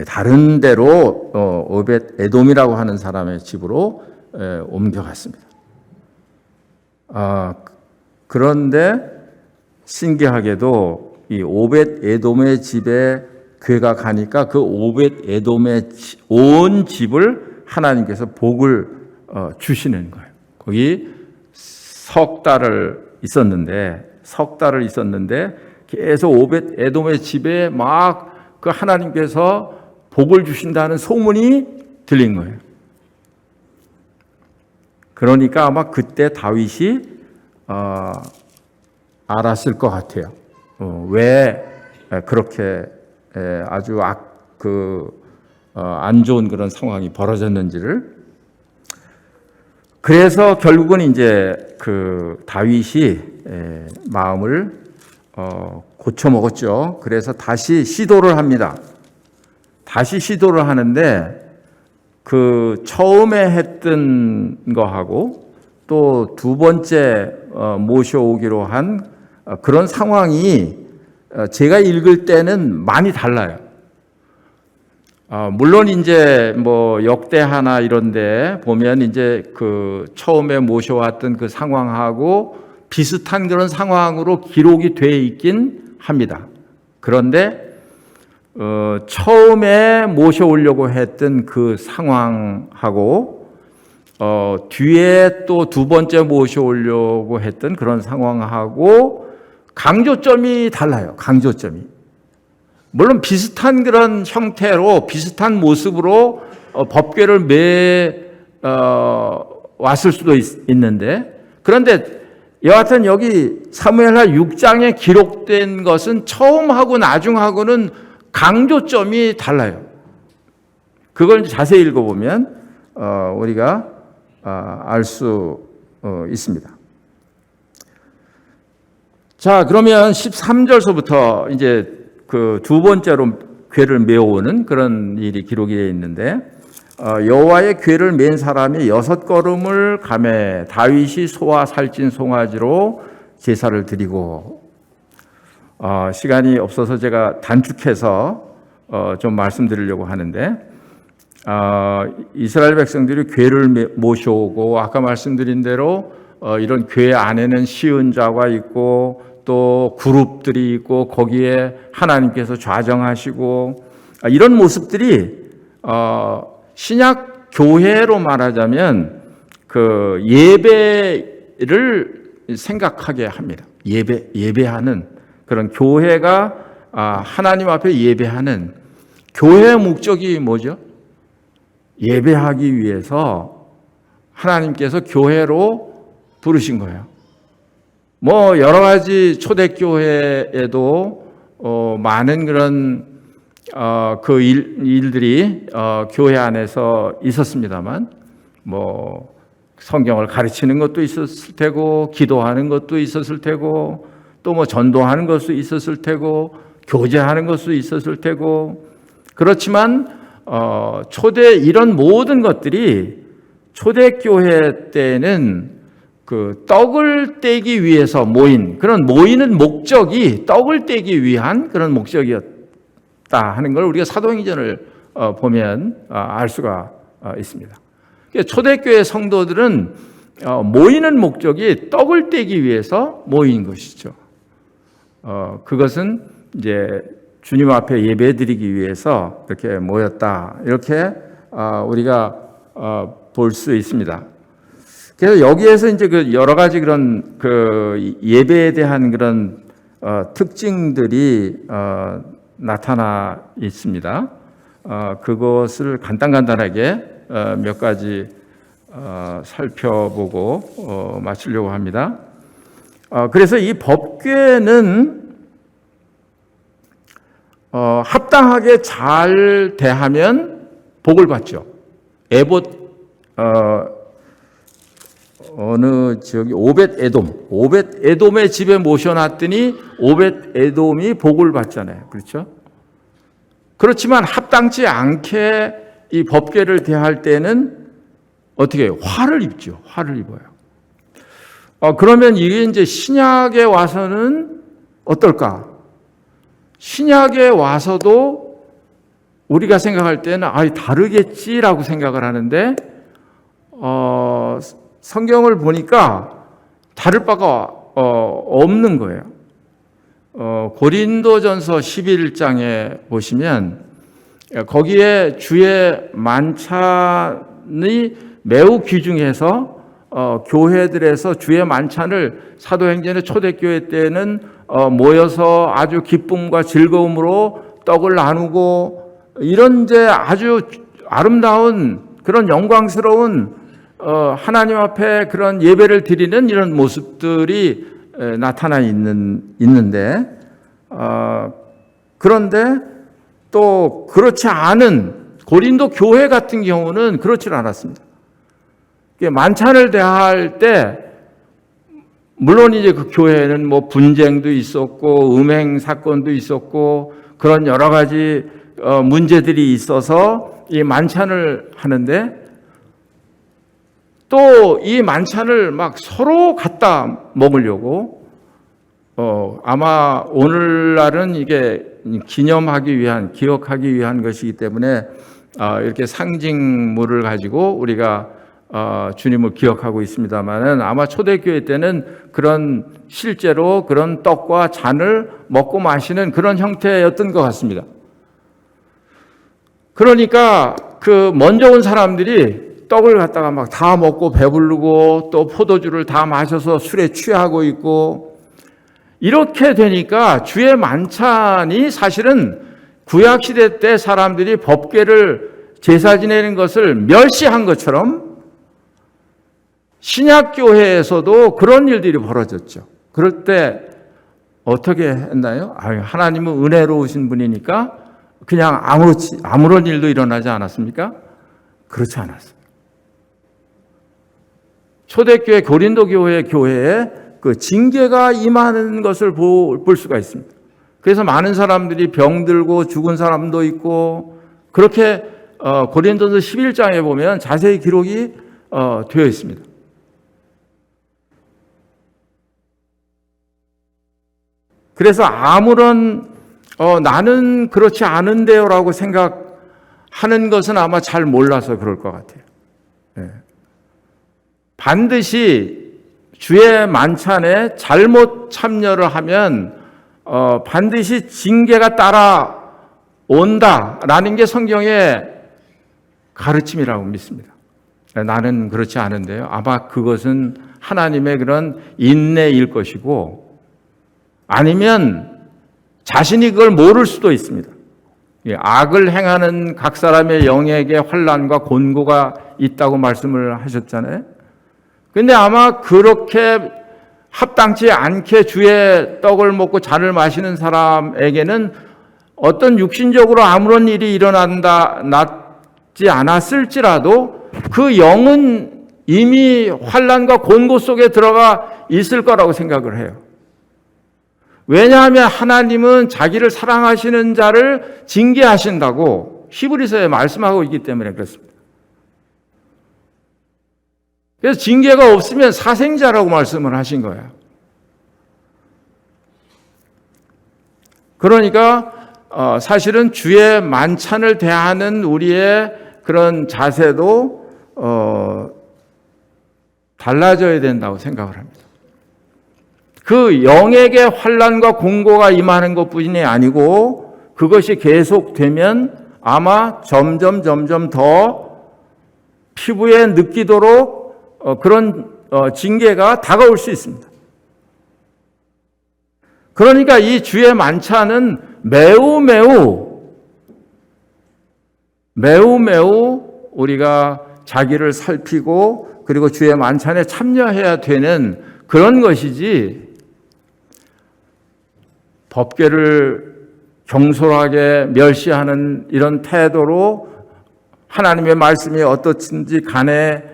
Speaker 1: 다른 데로 오벳 에돔이라고 하는 사람의 집으로 옮겨갔습니다. 그런데 신기하게도 이 오벳 에돔의 집에 궤가 가니까 그 오벳 에돔의 온 집을 하나님께서 복을 주시는 거예요. 거기 석 달을 있었는데 계속 오벳 에돔의 집에 막 그 하나님께서 복을 주신다는 소문이 들린 거예요. 그러니까 아마 그때 다윗이 알았을 것 같아요. 왜 그렇게 아주 안 좋은 그런 상황이 벌어졌는지를. 그래서 결국은 이제 그 다윗이 마음을 고쳐 먹었죠. 그래서 다시 시도를 합니다. 다시 시도를 하는데 그 처음에 했던 거하고 또 두 번째 모셔오기로 한 그런 상황이 제가 읽을 때는 많이 달라요. 물론 이제 뭐 역대하나 이런데 보면 이제 그 처음에 모셔왔던 그 상황하고 비슷한 그런 상황으로 기록이 돼 있긴 합니다. 그런데 처음에 모셔오려고 했던 그 상황하고 뒤에 또 두 번째 모셔오려고 했던 그런 상황하고 강조점이 달라요. 강조점이. 물론 비슷한 그런 형태로 비슷한 모습으로 법궤를 왔을 수도 있는데, 그런데 여하튼 여기 사무엘하 6장에 기록된 것은 처음하고 나중하고는 강조점이 달라요. 그걸 자세히 읽어보면 우리가 알 수 있습니다. 자, 그러면 13절서부터 이제 그 두 번째로 궤를 메어오는 그런 일이 기록이 되어 있는데, 여호와의 궤를 맨 사람이 6걸음을 가매 다윗이 소와 살찐 송아지로 제사를 드리고, 시간이 없어서 제가 단축해서 좀 말씀드리려고 하는데, 이스라엘 백성들이 궤를 모셔오고 아까 말씀드린 대로 이런 궤 안에는 시은자가 있고 또 그룹들이 있고 거기에 하나님께서 좌정하시고 이런 모습들이 신약 교회로 말하자면 그 예배를 생각하게 합니다. 예배하는 그런 교회가 하나님 앞에 예배하는 교회의 목적이 뭐죠? 예배하기 위해서 하나님께서 교회로 부르신 거예요. 뭐 여러 가지 초대교회에도 많은 그런 그 일들이 교회 안에서 있었습니다만 뭐 성경을 가르치는 것도 있었을 테고 기도하는 것도 있었을 테고 또 뭐 전도하는 것도 있었을 테고 교제하는 것도 있었을 테고 그렇지만 이런 모든 것들이 초대교회 때는 그 떡을 떼기 위해서 모이는 목적이 떡을 떼기 위한 그런 목적이었다 하는 걸 우리가 사도행전을 보면 알 수가 있습니다. 초대교회 성도들은 모이는 목적이 떡을 떼기 위해서 모인 것이죠. 그것은 이제 주님 앞에 예배드리기 위해서 이렇게 모였다. 이렇게 우리가 볼 수 있습니다. 그래서 여기에서 이제 그 여러 가지 그런 그 예배에 대한 그런 특징들이 나타나 있습니다. 그것을 간단하게 몇 가지 살펴보고 마치려고 합니다. 그래서 이 법궤는 합당하게 잘 대하면 복을 받죠. 오벳 에돔의 집에 모셔놨더니 오벳 에돔이 복을 받잖아요. 그렇죠? 그렇지만 합당치 않게 이 법궤를 대할 때는 어떻게 해요? 화를 입죠. 화를 입어요. 그러면 이게 이제 신약에 와서는 어떨까? 신약에 와서도 우리가 생각할 때는 다르겠지라고 생각을 하는데 성경을 보니까 다를 바가 없는 거예요. 고린도전서 11장에 보시면 거기에 주의 만찬이 매우 귀중해서 교회들에서 주의 만찬을 사도행전의 초대교회 때는 모여서 아주 기쁨과 즐거움으로 떡을 나누고 이런 이제 아주 아름다운 그런 영광스러운 하나님 앞에 그런 예배를 드리는 이런 모습들이 나타나 있는데 그런데 또 그렇지 않은 고린도 교회 같은 경우는 그렇지 않았습니다. 만찬을 대할 때 물론 이제 그 교회는 뭐 분쟁도 있었고 음행 사건도 있었고 그런 여러 가지 문제들이 있어서 이 만찬을 하는데 또 이 만찬을 막 서로 갖다 먹으려고 아마 오늘날은 이게 기억하기 위한 것이기 때문에 이렇게 상징물을 가지고 우리가 주님을 기억하고 있습니다만은 아마 초대교회 때는 실제로 그런 떡과 잔을 먹고 마시는 그런 형태였던 것 같습니다. 그러니까 그 먼저 온 사람들이 떡을 갖다가 막 다 먹고 배부르고 또 포도주를 다 마셔서 술에 취하고 있고 이렇게 되니까 주의 만찬이 사실은 구약시대 때 사람들이 법궤를 제사 지내는 것을 멸시한 것처럼 신약교회에서도 그런 일들이 벌어졌죠. 그럴 때 어떻게 했나요? 하나님은 은혜로우신 분이니까 그냥 아무런 일도 일어나지 않았습니까? 그렇지 않았어요. 초대교회 고린도 교회에 그 징계가 임하는 것을 볼 수가 있습니다. 그래서 많은 사람들이 병들고 죽은 사람도 있고 그렇게 고린도서 11장에 보면 자세히 기록이 되어 있습니다. 그래서 나는 그렇지 않은데요라고 생각하는 것은 아마 잘 몰라서 그럴 것 같아요. 반드시 주의 만찬에 잘못 참여를 하면 반드시 징계가 따라온다라는 게 성경의 가르침이라고 믿습니다. 나는 그렇지 않은데요. 아마 그것은 하나님의 그런 인내일 것이고, 아니면 자신이 그걸 모를 수도 있습니다. 악을 행하는 각 사람의 영에게 환난과 곤고가 있다고 말씀을 하셨잖아요. 근데 아마 그렇게 합당치 않게 주의 떡을 먹고 잔을 마시는 사람에게는 어떤 육신적으로 아무런 일이 일어났지 않았을지라도 그 영은 이미 환난과 곤고 속에 들어가 있을 거라고 생각을 해요. 왜냐하면 하나님은 자기를 사랑하시는 자를 징계하신다고 히브리서에 말씀하고 있기 때문에 그렇습니다. 그래서 징계가 없으면 사생자라고 말씀을 하신 거예요. 그러니까 사실은 주의 만찬을 대하는 우리의 그런 자세도 달라져야 된다고 생각을 합니다. 그 영에게 환난과 공고가 임하는 것뿐이 아니고 그것이 계속되면 아마 점점 더 피부에 느끼도록 그런 징계가 다가올 수 있습니다. 그러니까 이 주의 만찬은 매우 우리가 자기를 살피고 그리고 주의 만찬에 참여해야 되는 그런 것이지, 법궤를 경솔하게 멸시하는 이런 태도로 하나님의 말씀이 어떻든지 간에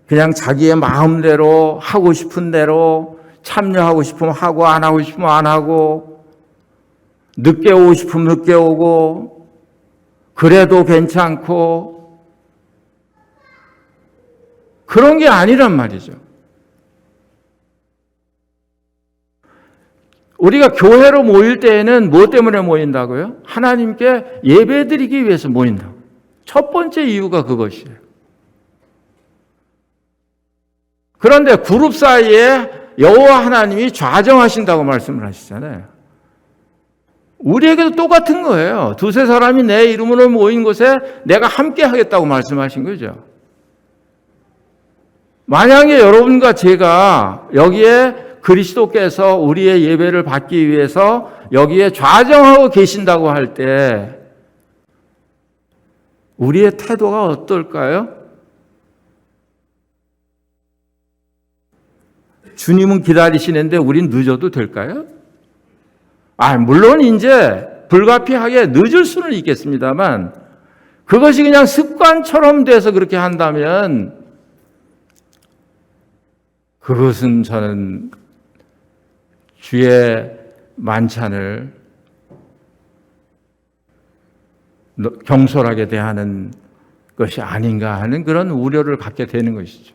Speaker 1: 그냥 자기의 마음대로 하고 싶은 대로 참여하고 싶으면 하고 안 하고 싶으면 안 하고 늦게 오고 싶으면 늦게 오고 그래도 괜찮고 그런 게 아니란 말이죠. 우리가 교회로 모일 때에는 무엇 때문에 모인다고요? 하나님께 예배드리기 위해서 모인다고. 첫 번째 이유가 그것이에요. 그런데 그룹 사이에 여호와 하나님이 좌정하신다고 말씀을 하시잖아요. 우리에게도 똑같은 거예요. 두세 사람이 내 이름으로 모인 곳에 내가 함께 하겠다고 말씀하신 거죠. 만약에 여러분과 제가 여기에 그리스도께서 우리의 예배를 받기 위해서 여기에 좌정하고 계신다고 할 때 우리의 태도가 어떨까요? 주님은 기다리시는데 우린 늦어도 될까요? 물론 이제 불가피하게 늦을 수는 있겠습니다만 그것이 그냥 습관처럼 돼서 그렇게 한다면 그것은 저는 주의 만찬을 경솔하게 대하는 것이 아닌가 하는 그런 우려를 갖게 되는 것이죠.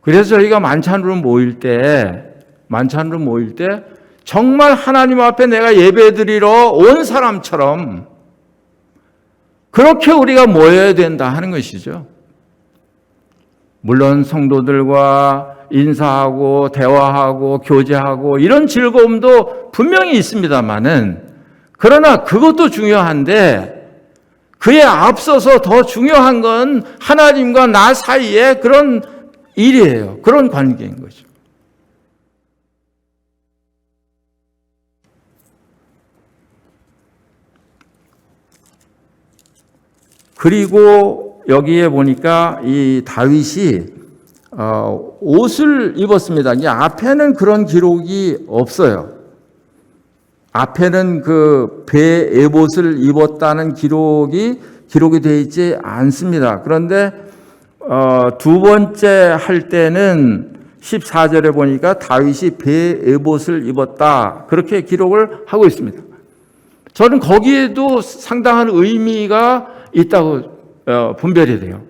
Speaker 1: 그래서 저희가 만찬으로 모일 때 정말 하나님 앞에 내가 예배드리러 온 사람처럼 그렇게 우리가 모여야 된다 하는 것이죠. 물론 성도들과 인사하고 대화하고 교제하고 이런 즐거움도 분명히 있습니다만은, 그러나 그것도 중요한데 그에 앞서서 더 중요한 건 하나님과 나 사이의 그런 일이에요. 그런 관계인 거죠. 그리고 여기에 보니까 이 다윗이 옷을 입었습니다. 이 앞에는 그런 기록이 없어요. 앞에는 그 배 에봇을 입었다는 기록이 되어 있지 않습니다. 그런데 두 번째 할 때는 14절에 보니까 다윗이 배 에봇을 입었다, 그렇게 기록을 하고 있습니다. 저는 거기에도 상당한 의미가 있다고 분별이 돼요.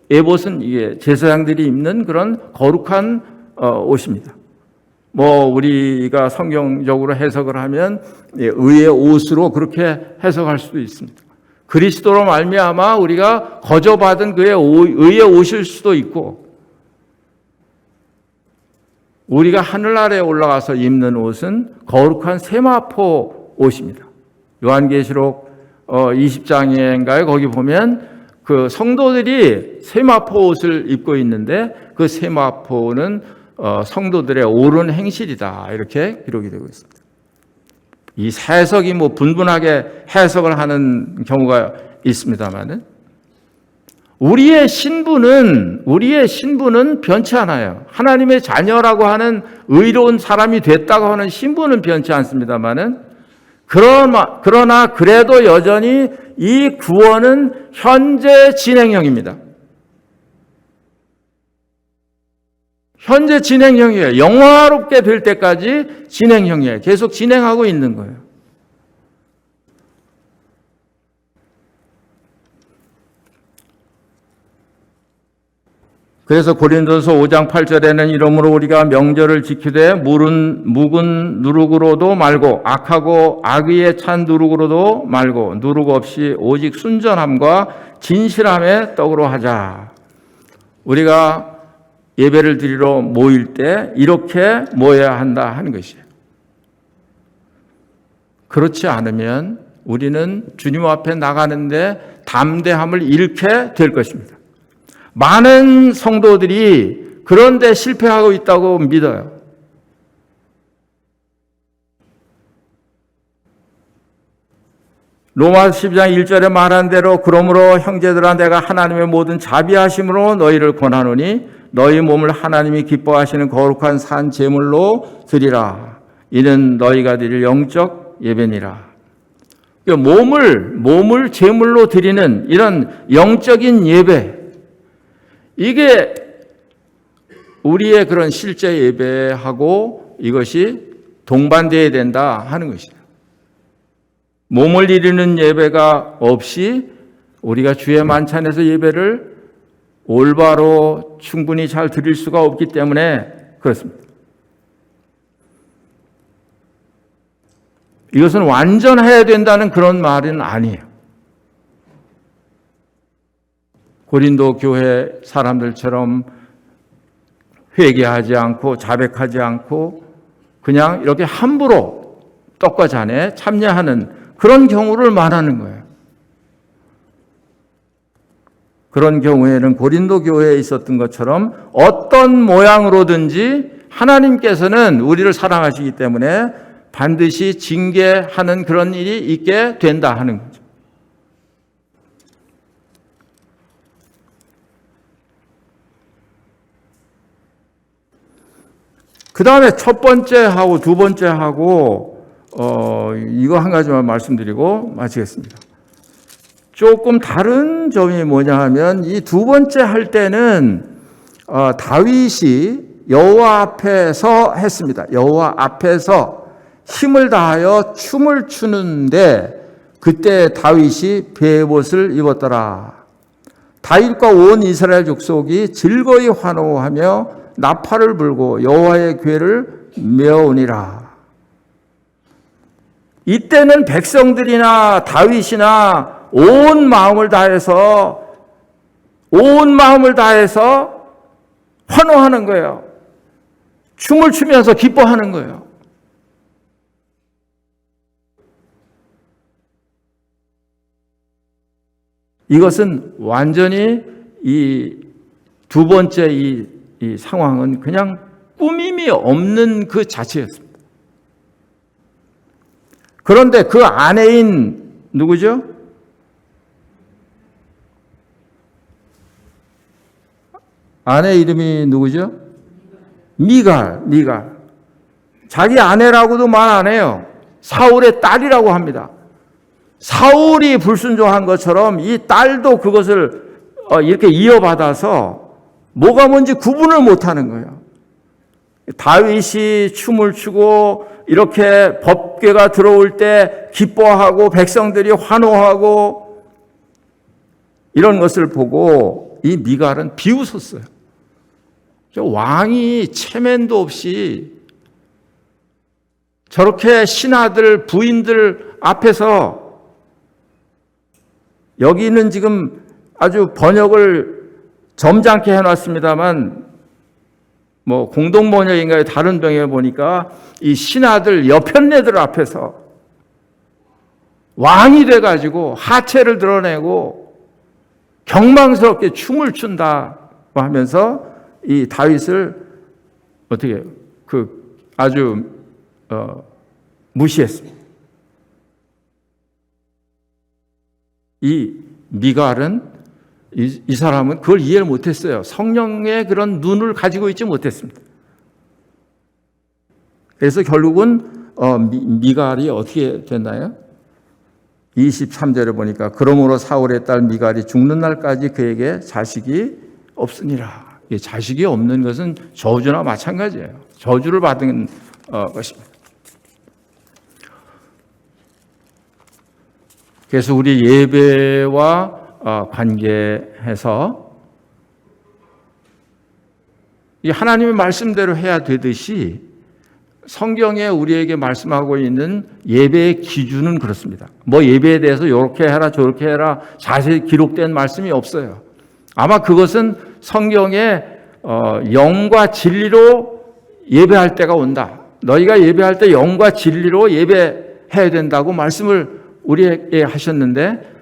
Speaker 1: 에봇은 이게 제사장들이 입는 그런 거룩한 옷입니다. 우리가 성경적으로 해석을 하면 의의 옷으로 그렇게 해석할 수도 있습니다. 그리스도로 말미암아 우리가 거저받은 그의 의의 옷일 수도 있고, 우리가 하늘나라에 올라가서 입는 옷은 거룩한 세마포 옷입니다. 요한계시록 20장인가요? 거기 보면 그 성도들이 세마포 옷을 입고 있는데 그 세마포는 성도들의 옳은 행실이다, 이렇게 기록이 되고 있습니다. 이 해석이 분분하게 해석을 하는 경우가 있습니다만은 우리의 신분은 변치 않아요. 하나님의 자녀라고 하는 의로운 사람이 됐다고 하는 신분은 변치 않습니다만은 그러나 그래도 여전히 이 구원은 현재 진행형입니다. 현재 진행형이에요. 영화롭게 될 때까지 진행형이에요. 계속 진행하고 있는 거예요. 그래서 고린도서 5장 8절에는 이러므로 우리가 명절을 지키되 묵은 누룩으로도 말고 악하고 악의에 찬 누룩으로도 말고 누룩 없이 오직 순전함과 진실함의 떡으로 하자. 우리가 예배를 드리러 모일 때 이렇게 모여야 한다 하는 것이에요. 그렇지 않으면 우리는 주님 앞에 나가는데 담대함을 잃게 될 것입니다. 많은 성도들이 그런데 실패하고 있다고 믿어요. 로마 12장 1절에 말한 대로 그러므로 형제들아 내가 하나님의 모든 자비하심으로 너희를 권하노니 너희 몸을 하나님이 기뻐하시는 거룩한 산 제물로 드리라. 이는 너희가 드릴 영적 예배니라. 몸을 제물로 드리는 이런 영적인 예배, 이게 우리의 그런 실제 예배하고 이것이 동반되어야 된다 하는 것이에요. 몸을 드리는 예배가 없이 우리가 주의 만찬에서 예배를 올바로 충분히 잘 드릴 수가 없기 때문에 그렇습니다. 이것은 완전해야 된다는 그런 말은 아니에요. 고린도 교회 사람들처럼 회개하지 않고 자백하지 않고 그냥 이렇게 함부로 떡과 잔에 참여하는 그런 경우를 말하는 거예요. 그런 경우에는 고린도 교회에 있었던 것처럼 어떤 모양으로든지 하나님께서는 우리를 사랑하시기 때문에 반드시 징계하는 그런 일이 있게 된다 하는 거죠. 그 다음에 첫 번째하고 두 번째하고 이거 한 가지만 말씀드리고 마치겠습니다. 조금 다른 점이 뭐냐 하면 이 두 번째 할 때는 다윗이 여호와 앞에서 했습니다. 여호와 앞에서 힘을 다하여 춤을 추는데 그때 다윗이 베옷을 입었더라. 다윗과 온 이스라엘 족속이 즐거이 환호하며 나팔을 불고 여호와의 궤를 메어오니라. 이때는 백성들이나 다윗이나 온 마음을 다해서 환호하는 거예요. 춤을 추면서 기뻐하는 거예요. 이것은 완전히 이 두 번째 이 상황은 그냥 꾸밈이 없는 그 자체였습니다. 그런데 그 아내인 누구죠? 아내 이름이 누구죠? 미갈. 자기 아내라고도 말 안 해요. 사울의 딸이라고 합니다. 사울이 불순종한 것처럼 이 딸도 그것을 이렇게 이어받아서 뭐가 뭔지 구분을 못하는 거예요. 다윗이 춤을 추고 이렇게 법궤가 들어올 때 기뻐하고 백성들이 환호하고 이런 것을 보고 이 미갈은 비웃었어요. 왕이 체면도 없이 저렇게 신하들, 부인들 앞에서, 여기는 지금 아주 번역을 점잖게 해놨습니다만 뭐 공동번역인가요? 다른 병에 보니까 이 신하들 여편네들 앞에서 왕이 돼가지고 하체를 드러내고 경망스럽게 춤을 춘다고 하면서 이 다윗을 어떻게 아주 무시했습니다. 이 미갈은 이 사람은 그걸 이해를 못했어요. 성령의 그런 눈을 가지고 있지 못했습니다. 그래서 결국은 미갈이 어떻게 됐나요? 23절에 보니까 그러므로 사울의 딸 미갈이 죽는 날까지 그에게 자식이 없으니라. 자식이 없는 것은 저주나 마찬가지예요. 저주를 받은 것입니다. 그래서 우리 예배와 관계해서 이 하나님의 말씀대로 해야 되듯이 성경에 우리에게 말씀하고 있는 예배의 기준은 그렇습니다. 뭐 예배에 대해서 이렇게 해라 저렇게 해라 자세히 기록된 말씀이 없어요. 아마 그것은 성경에 영과 진리로 예배할 때가 온다. 너희가 예배할 때 영과 진리로 예배해야 된다고 말씀을 우리에게 하셨는데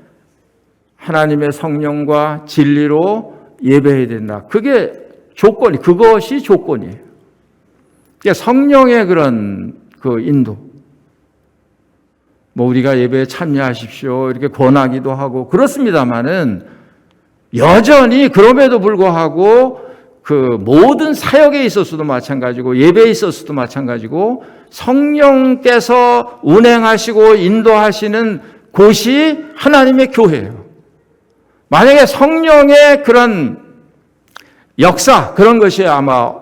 Speaker 1: 하나님의 성령과 진리로 예배해야 된다. 그게 그것이 조건이에요. 그러니까 성령의 그런 인도. 뭐 우리가 예배에 참여하십시오. 이렇게 권하기도 하고 그렇습니다만은 여전히 그럼에도 불구하고 모든 사역에 있어서도 마찬가지고 예배에 있어서도 마찬가지고 성령께서 운행하시고 인도하시는 곳이 하나님의 교회예요. 만약에 성령의 그런 역사 그런 것이 아마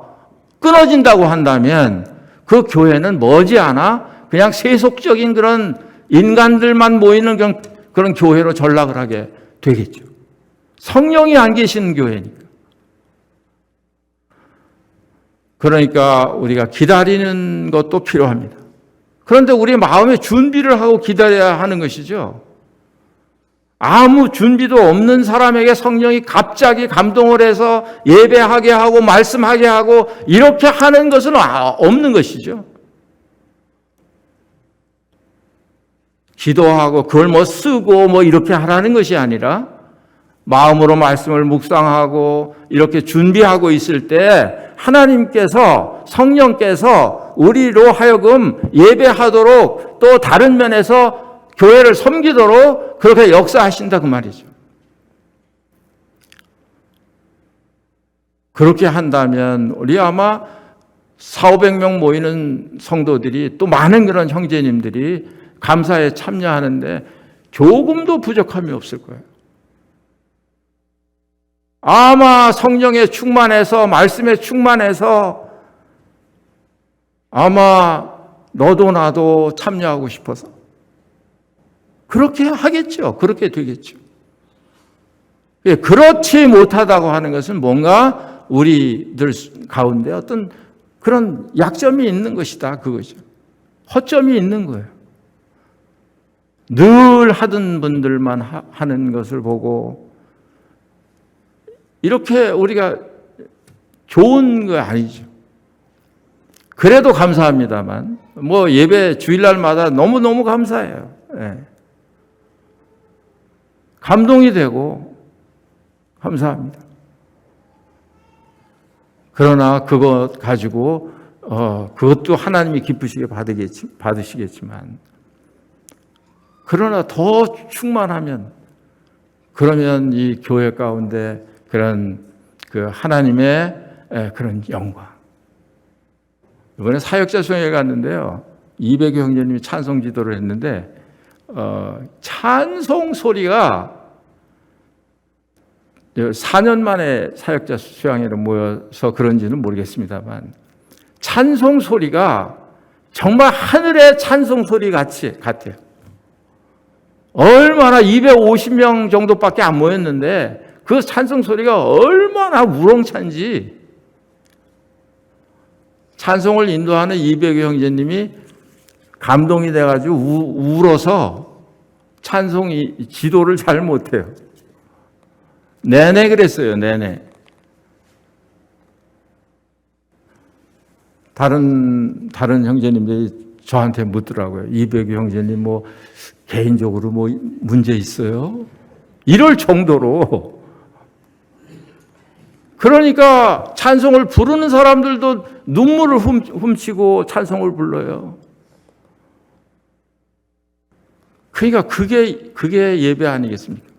Speaker 1: 끊어진다고 한다면 그 교회는 머지않아 그냥 세속적인 그런 인간들만 모이는 그런 교회로 전락을 하게 되겠죠. 성령이 안 계시는 교회니까. 그러니까 우리가 기다리는 것도 필요합니다. 그런데 우리 마음의 준비를 하고 기다려야 하는 것이죠. 아무 준비도 없는 사람에게 성령이 갑자기 감동을 해서 예배하게 하고 말씀하게 하고 이렇게 하는 것은 없는 것이죠. 기도하고 그걸 뭐 쓰고 뭐 이렇게 하라는 것이 아니라 마음으로 말씀을 묵상하고 이렇게 준비하고 있을 때 하나님께서 성령께서 우리로 하여금 예배하도록 또 다른 면에서 교회를 섬기도록 그렇게 역사하신다 그 말이죠. 그렇게 한다면 우리 아마 400~500명 모이는 성도들이 또 많은 그런 형제님들이 감사에 참여하는데 조금도 부족함이 없을 거예요. 아마 성령에 충만해서 말씀에 충만해서 아마 너도 나도 참여하고 싶어서 그렇게 하겠죠. 그렇게 되겠죠. 그렇지 못하다고 하는 것은 뭔가 우리들 가운데 어떤 그런 약점이 있는 것이다. 그거죠. 허점이 있는 거예요. 늘 하던 분들만 하는 것을 보고 이렇게 우리가 좋은 거 아니죠. 그래도 감사합니다만 뭐 예배 주일날마다 너무너무 감사해요. 네. 감동이 되고 감사합니다. 그러나 그것 가지고 그것도 하나님이 기쁘시게 받으시겠지만 그러나 더 충만하면 그러면 이 교회 가운데 그런 하나님의 그런 영광. 이번에 사역자 수행회 갔는데요. 200여 형제님이 찬송 지도를 했는데 찬송 소리가 4년 만에 사역자 수양회로 모여서 그런지는 모르겠습니다만 찬송 소리가 정말 하늘의 찬송 소리 같아요. 얼마나 250명 정도밖에 안 모였는데 그 찬송 소리가 얼마나 우렁찬지 찬송을 인도하는 200여 형제님이 감동이 돼가지고 울어서 찬송 지도를 잘 못해요. 내내 그랬어요. 내내. 다른 형제님들이 저한테 묻더라고요. 이백유 형제님 뭐 개인적으로 뭐 문제 있어요? 이럴 정도로. 그러니까 찬송을 부르는 사람들도 눈물을 훔치고 찬송을 불러요. 그러니까 그게 예배 아니겠습니까?